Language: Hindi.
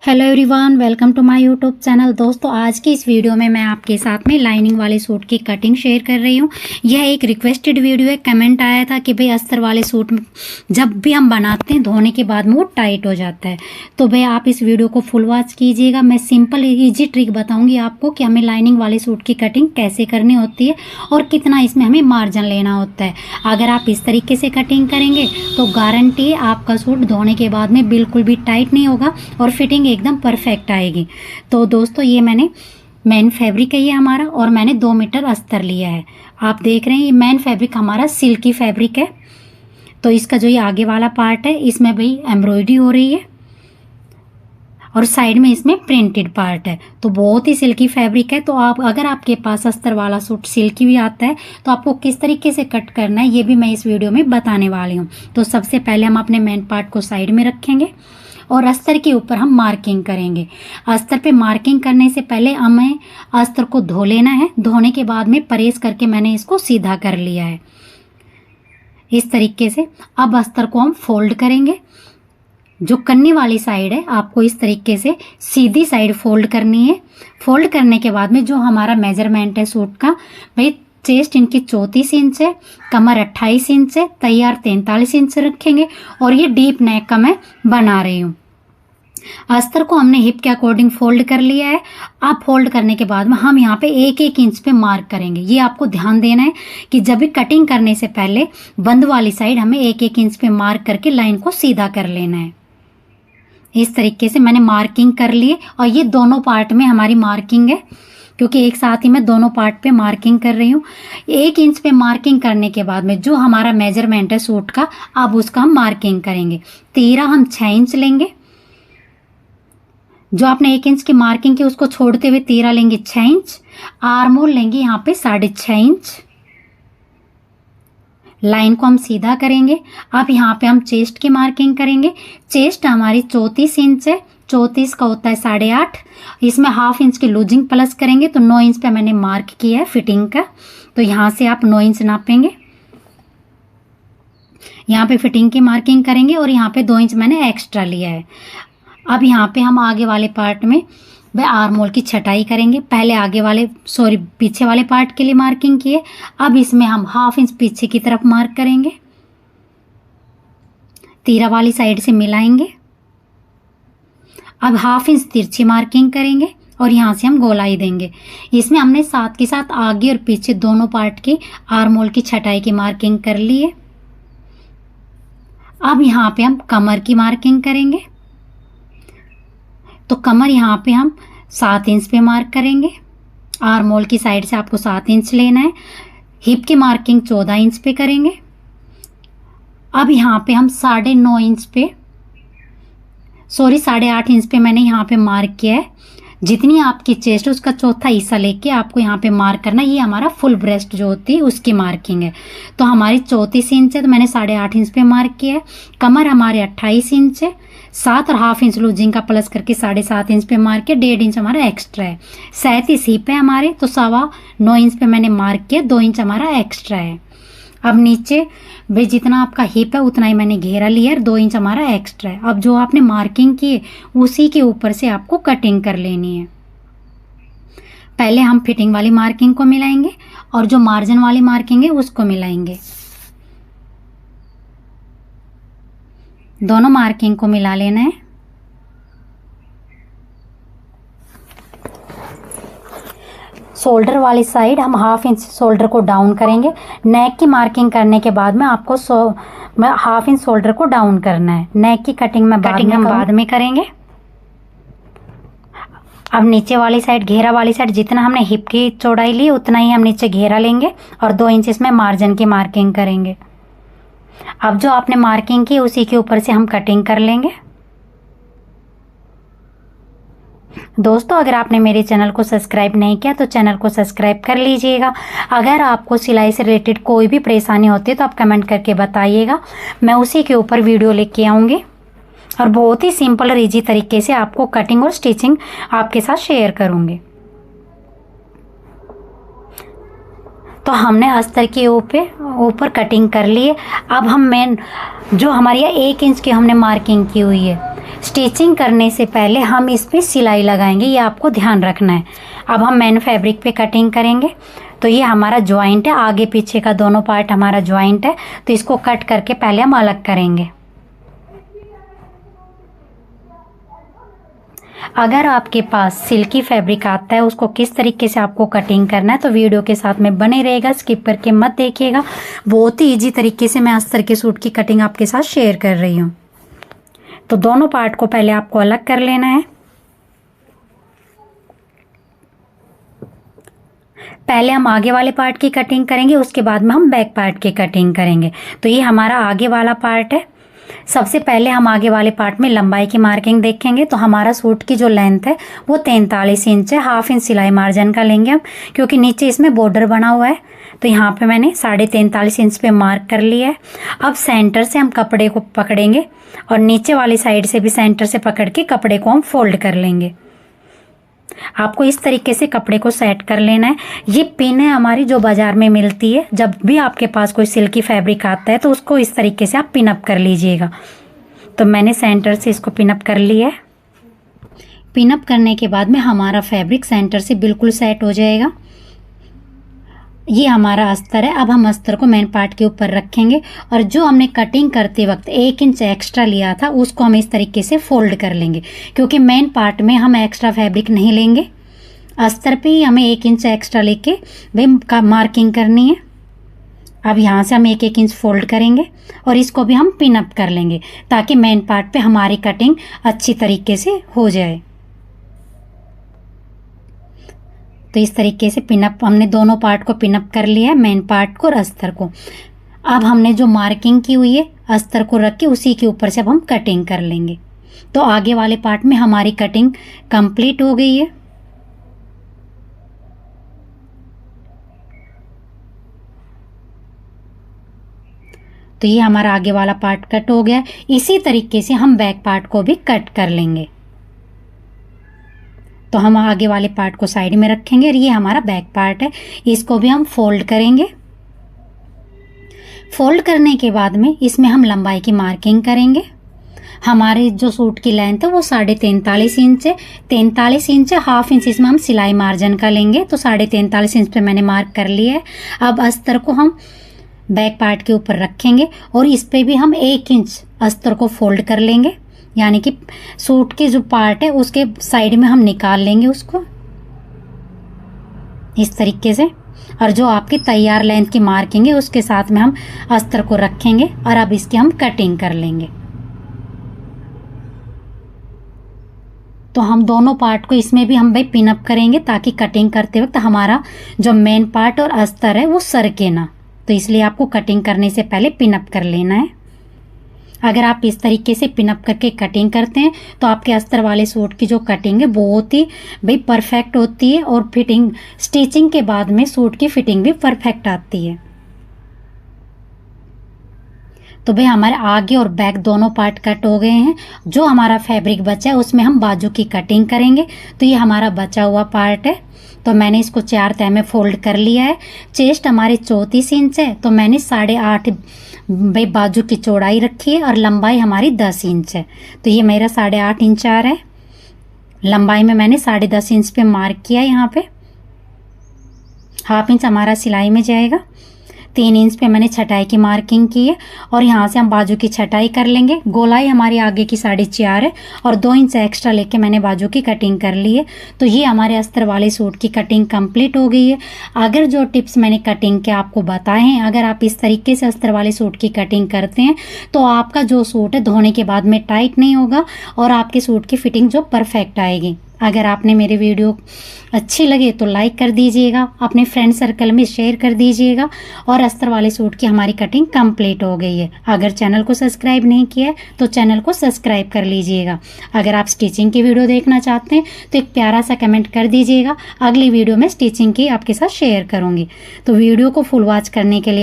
Hello everyone, welcome to my YouTube channel. दोस्तों, आज की इस वीडियो में मैं आपके साथ में लाइनिंग वाले सूट की कटिंग शेयर कर रही हूँ। यह एक रिक्वेस्टेड वीडियो है। कमेंट आया था कि भाई अस्तर वाले सूट जब भी हम बनाते हैं धोने के बाद में वो टाइट हो जाता है, तो भाई आप इस वीडियो को फुल वॉच कीजिएगा। मैं सिंपल ईजी ट्रिक बताऊँगी आपको कि हमें लाइनिंग वाले सूट की कटिंग कैसे करनी होती है और कितना इसमें हमें मार्जिन लेना होता है। अगर आप इस तरीके से कटिंग करेंगे तो गारंटी है आपका सूट धोने के बाद में बिल्कुल भी टाइट नहीं होगा और फिटिंग एकदम परफेक्ट आएगी। तो दोस्तों, ये मैंने मेन फैब्रिक है ये हमारा, और मैंने 2 मीटर अस्तर लिया है। आप देख रहे हैं ये मेन फैब्रिक हमारा सिल्की फैब्रिक है। तो इसका जो ये आगे वाला पार्ट है इसमें भाई एम्ब्रॉयडरी हो रही है और साइड में इसमें प्रिंटेड पार्ट है। तो बहुत ही सिल्की फैब्रिक है। तो आप अगर आपके पास अस्तर वाला सूट सिल्की भी आता है तो आपको किस तरीके से कट करना है ये भी मैं इस वीडियो में बताने वाली हूँ। तो सबसे पहले हम अपने मेन पार्ट को साइड में रखेंगे और अस्तर के ऊपर हम मार्किंग करेंगे। अस्तर पे मार्किंग करने से पहले हमें अस्तर को धो लेना है। धोने के बाद में प्रेस करके मैंने इसको सीधा कर लिया है इस तरीके से। अब अस्तर को हम फोल्ड करेंगे। जो कन्नी वाली साइड है आपको इस तरीके से सीधी साइड फोल्ड करनी है। फोल्ड करने के बाद में जो हमारा मेजरमेंट है सूट का, भाई चेस्ट इनकी 34 इंच है, कमर 28 इंच है, तैयार 43 इंच रखेंगे और ये डीप नेक का मैं बना रही हूँ। अस्तर को हमने हिप के अकॉर्डिंग फोल्ड कर लिया है। अब फोल्ड करने के बाद में हम यहाँ पे 1-1 इंच पे मार्क करेंगे। ये आपको ध्यान देना है कि जब भी कटिंग करने से पहले बंद वाली साइड हमें 1-1 इंच पे मार्क करके लाइन को सीधा कर लेना है। इस तरीके से मैंने मार्किंग कर ली और ये दोनों पार्ट में हमारी मार्किंग है, क्योंकि एक साथ ही मैं दोनों पार्ट पे मार्किंग कर रही हूँ। 1 इंच पे मार्किंग करने के बाद में जो हमारा मेजरमेंट है सूट का, अब उसका हम मार्किंग करेंगे। तीरा हम 6 इंच लेंगे। जो आपने 1 इंच की मार्किंग की उसको छोड़ते हुए तीरा लेंगे 6 इंच। आर्मोल लेंगे यहाँ पे 6.5 इंच। लाइन को हम सीधा करेंगे। अब यहाँ पे हम चेस्ट की मार्किंग करेंगे। चेस्ट हमारी 34 इंच है, 34 का होता है 8.5। इसमें 1/2 इंच की लूजिंग प्लस करेंगे तो 9 इंच पे मैंने मार्क किया है फिटिंग का। तो यहाँ से आप 9 इंच नापेंगे। यहाँ पे फिटिंग की मार्किंग करेंगे और यहाँ पे 2 इंच मैंने एक्स्ट्रा लिया है। अब यहाँ पे हम आगे वाले पार्ट में वह आर्मोल की छटाई करेंगे। पहले पीछे वाले पार्ट के लिए मार्किंग किए। अब इसमें हम 1/2 इंच पीछे की तरफ मार्क करेंगे, तीरा वाली साइड से मिलाएंगे। अब 1/2 इंच तिरछी मार्किंग करेंगे और यहाँ से हम गोलाई देंगे। इसमें हमने साथ के साथ आगे और पीछे दोनों पार्ट की आर्मोल की छटाई की मार्किंग कर ली है। अब यहाँ पे हम कमर की मार्किंग करेंगे। तो कमर यहाँ पे हम 7 इंच पे मार्क करेंगे। आर्मोल की साइड से आपको 7 इंच लेना है। हिप की मार्किंग 14 इंच पे करेंगे। अब यहाँ पे हम 9.5 इंच पे 8.5 इंच पे मैंने यहाँ पे मार्क किया है। जितनी आपकी चेस्ट है उसका चौथा हिस्सा लेके आपको यहाँ पे मार्क करना। ये हमारा फुल ब्रेस्ट जो होती है उसकी मार्किंग है। तो हमारी 34 इंच है तो मैंने 8.5 इंच पे मार्क किया है। कमर हमारे 28 इंच है, 7.5 इंच लूजिंग का प्लस करके 7.5 इंच पे मार्क किया। 1.5 इंच हमारा एक्स्ट्रा है। 37 हिप है हमारे तो 9.25 इंच पे मैंने मार्क किया। 2 इंच हमारा एक्स्ट्रा है। अब नीचे भाई जितना आपका हिप है उतना ही मैंने घेरा लिया है। 2 इंच हमारा एक्स्ट्रा है। अब जो आपने मार्किंग की है उसी के ऊपर से आपको कटिंग कर लेनी है। पहले हम फिटिंग वाली मार्किंग को मिलाएंगे और जो मार्जिन वाली मार्किंग है उसको मिलाएंगे। दोनों मार्किंग को मिला लेना है। शोल्डर वाली साइड हम 1/2 इंच शोल्डर को डाउन करेंगे। नेक की मार्किंग करने के बाद में आपको 1/2 इंच शोल्डर को डाउन करना है। नेक की कटिंग में बाद में करेंगे। अब नीचे वाली साइड घेरा वाली साइड जितना हमने हिप की चौड़ाई ली उतना ही हम नीचे घेरा लेंगे और 2 इंच इसमें मार्जिन की मार्किंग करेंगे। अब जो आपने मार्किंग की उसी के ऊपर से हम कटिंग कर लेंगे। दोस्तों, अगर आपने मेरे चैनल को सब्सक्राइब नहीं किया तो चैनल को सब्सक्राइब कर लीजिएगा। अगर आपको सिलाई से रिलेटेड कोई भी परेशानी होती है तो आप कमेंट करके बताइएगा। मैं उसी के ऊपर वीडियो लेके आऊँगी और बहुत ही सिंपल और ईजी तरीके से आपको कटिंग और स्टिचिंग आपके साथ शेयर करूँगी। तो हमने अस्तर के ऊपर कटिंग कर ली है। अब हम जो हमारी 1 इंच की हमने मार्किंग की हुई है स्टिचिंग करने से पहले हम इस पे सिलाई लगाएंगे, ये आपको ध्यान रखना है। अब हम मेन फैब्रिक पे कटिंग करेंगे। तो ये हमारा ज्वाइंट है, आगे पीछे का दोनों पार्ट हमारा ज्वाइंट है, तो इसको कट करके पहले हम अलग करेंगे। अगर आपके पास सिल्की फैब्रिक आता है, उसको किस तरीके से आपको कटिंग करना है तो वीडियो के साथ में बने रहेगा, स्किप करके मत देखिएगा। बहुत ही इजी तरीके से मैं अस्तर के सूट की कटिंग आपके साथ शेयर कर रही हूँ। तो दोनों पार्ट को पहले आपको अलग कर लेना है। पहले हम आगे वाले पार्ट की कटिंग करेंगे, उसके बाद में हम बैक पार्ट की कटिंग करेंगे। तो ये हमारा आगे वाला पार्ट है। सबसे पहले हम आगे वाले पार्ट में लंबाई की मार्किंग देखेंगे। तो हमारा सूट की जो लेंथ है वो 43 इंच है। 1/2 इंच सिलाई मार्जिन का लेंगे हम, क्योंकि नीचे इसमें बॉर्डर बना हुआ है। तो यहाँ पे मैंने 43.5 इंच पे मार्क कर लिया है। अब सेंटर से हम कपड़े को पकड़ेंगे और नीचे वाली साइड से भी सेंटर से पकड़ के कपड़े को हम फोल्ड कर लेंगे। आपको इस तरीके से कपड़े को सेट कर लेना है। ये पिन है हमारी जो बाजार में मिलती है। जब भी आपके पास कोई सिल्की फैब्रिक आता है तो उसको इस तरीके से आप पिन अप कर लीजिएगा। तो मैंने सेंटर से इसको पिन अप कर लिया है। पिन अप करने के बाद में हमारा फैब्रिक सेंटर से बिल्कुल सेट हो जाएगा। ये हमारा अस्तर है। अब हम अस्तर को मेन पार्ट के ऊपर रखेंगे और जो हमने कटिंग करते वक्त 1 इंच एक्स्ट्रा लिया था उसको हम इस तरीके से फोल्ड कर लेंगे, क्योंकि मेन पार्ट में हम एक्स्ट्रा फैब्रिक नहीं लेंगे। अस्तर पे ही हमें 1 इंच एक्स्ट्रा लेके भाई मार्किंग करनी है। अब यहाँ से हम 1-1 इंच फोल्ड करेंगे और इसको भी हम पिन अप कर लेंगे, ताकि मेन पार्ट पे हमारी कटिंग अच्छी तरीके से हो जाए। तो इस तरीके से पिनअप हमने दोनों पार्ट को पिनअप कर लिया है, मेन पार्ट को और अस्तर को। अब हमने जो मार्किंग की हुई है अस्तर को रख के उसी के ऊपर से अब हम कटिंग कर लेंगे। तो आगे वाले पार्ट में हमारी कटिंग कंप्लीट हो गई है। तो ये हमारा आगे वाला पार्ट कट हो गया। इसी तरीके से हम बैक पार्ट को भी कट कर लेंगे। तो हम आगे वाले पार्ट को साइड में रखेंगे और ये हमारा बैक पार्ट है, इसको भी हम फोल्ड करेंगे। फोल्ड करने के बाद में इसमें हम लंबाई की मार्किंग करेंगे। हमारे जो सूट की लेंथ है वो 43.5 इंच है। 43 इंच है, 1/2 इंच इसमें हम सिलाई मार्जिन का लेंगे। तो 43.5 इंच पे मैंने मार्क कर लिया है। अब अस्तर को हम बैक पार्ट के ऊपर रखेंगे और इस पे भी हम 1 इंच अस्तर को फोल्ड कर लेंगे, यानी कि सूट के जो पार्ट है उसके साइड में हम निकाल लेंगे उसको इस तरीके से। और जो आपकी तैयार लेंथ की मार्किंग है उसके साथ में हम अस्तर को रखेंगे और अब इसकी हम कटिंग कर लेंगे। तो हम दोनों पार्ट को इसमें भी हम भाई पिन अप करेंगे, ताकि कटिंग करते वक्त हमारा जो मेन पार्ट और अस्तर है वो सरके ना। तो इसलिए आपको कटिंग करने से पहले पिन अप कर लेना है। अगर आप इस तरीके से पिन अप करके कटिंग करते हैं तो आपके अस्तर वाले सूट की जो कटिंग है बहुत ही भाई परफेक्ट होती है और फिटिंग स्टिचिंग के बाद में सूट की फिटिंग भी परफेक्ट आती है। तो भाई हमारे आगे और बैक दोनों पार्ट कट हो गए हैं। जो हमारा फैब्रिक बचा है उसमें हम बाजू की कटिंग करेंगे। तो ये हमारा बचा हुआ पार्ट है। तो मैंने इसको 4 तह में फोल्ड कर लिया है। चेस्ट हमारी 34 इंच है, तो मैंने 8.5 भाई बाजू की चौड़ाई रखी है और लंबाई हमारी 10 इंच है। तो ये मेरा 8.5 इंच आ रहा है। लंबाई में मैंने 10.5 इंच पे मार्क किया है। यहाँ पे 1/2 इंच हमारा सिलाई में जाएगा। 3 इंच पे मैंने छटाई की मार्किंग की है और यहाँ से हम बाजू की छटाई कर लेंगे। गोलाई हमारी आगे की 4.5 है और 2 इंच एक्स्ट्रा लेके मैंने बाजू की कटिंग कर ली है। तो ये हमारे अस्तर वाले सूट की कटिंग कंप्लीट हो गई है। अगर जो टिप्स मैंने कटिंग के आपको बताए हैं, अगर आप इस तरीके से अस्तर वाले सूट की कटिंग करते हैं तो आपका जो सूट है धोने के बाद में टाइट नहीं होगा और आपके सूट की फिटिंग जो परफेक्ट आएगी। अगर आपने मेरी वीडियो अच्छी लगे तो लाइक कर दीजिएगा, अपने फ्रेंड सर्कल में शेयर कर दीजिएगा। और अस्तर वाले सूट की हमारी कटिंग कंप्लीट हो गई है। अगर चैनल को सब्सक्राइब नहीं किया है तो चैनल को सब्सक्राइब कर लीजिएगा। अगर आप स्टिचिंग की वीडियो देखना चाहते हैं तो एक प्यारा सा कमेंट कर दीजिएगा। अगली वीडियो में स्टिचिंग की आपके साथ शेयर करूँगी। तो वीडियो को फुल वॉच करने के लिए